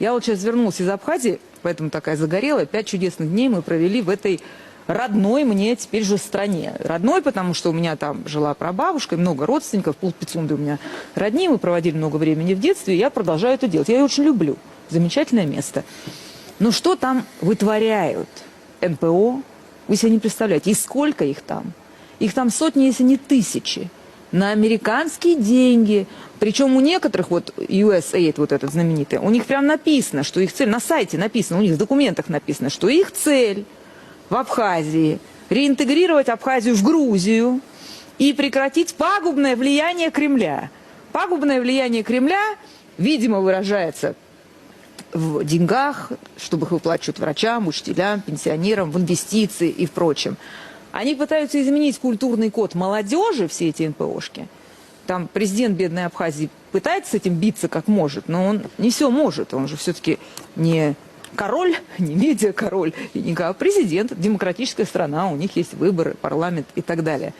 Я вот сейчас вернулась из Абхазии, поэтому такая загорелая. 5 чудесных дней мы провели в этой родной мне теперь же стране. Родной, потому что у меня там жила прабабушка, и много родственников, полпицунды у меня родни, мы проводили много времени в детстве, и я продолжаю это делать. Я ее очень люблю. Замечательное место. Но что там вытворяют НПО, вы себе не представляете. И сколько их там? Их там сотни, если не тысячи. На американские деньги. Причем у некоторых, вот USAID, вот этот знаменитый, у них прям написано, что их цель, на сайте написано, у них в документах написано, что их цель в Абхазии реинтегрировать Абхазию в Грузию и прекратить пагубное влияние Кремля. Пагубное влияние Кремля, видимо, выражается в деньгах, чтобы их выплачивать врачам, учителям, пенсионерам, в инвестиции и в прочем. Они пытаются изменить культурный код молодежи, все эти НПОшки. Там президент бедной Абхазии пытается с этим биться как может, но он не все может. Он же все-таки не король, не медиа-король, а президент, демократическая страна, у них есть выборы, парламент и так далее.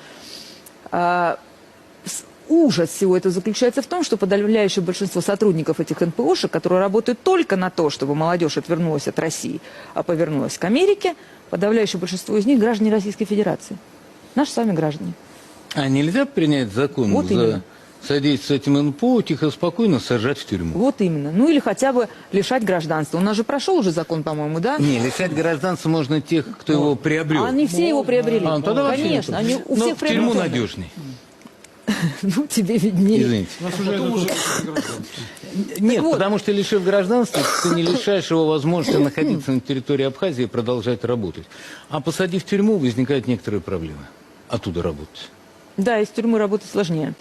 Ужас всего этого заключается в том, что подавляющее большинство сотрудников этих НПОшек, которые работают только на то, чтобы молодежь отвернулась от России, а повернулась к Америке, подавляющее большинство из них граждане Российской Федерации. Наши с вами граждане. А нельзя принять закон Вот за именно. содействие этим НПО, тихо, спокойно сажать в тюрьму? Вот именно. Ну или хотя бы лишать гражданства. У нас же прошел уже закон, по-моему, да? Не, лишать гражданства можно тех, кто его приобрел. Они все его приобрели. А, тогда вообще конечно, не они у Но всех в тюрьму приобретенные. надежней. Ну, тебе виднее. Извините. Так Нет, вот. потому что лишив гражданства, ты не лишаешь его возможности находиться на территории Абхазии и продолжать работать. А посадив в тюрьму, возникают некоторые проблемы. Оттуда работать. Да, из тюрьмы работать сложнее.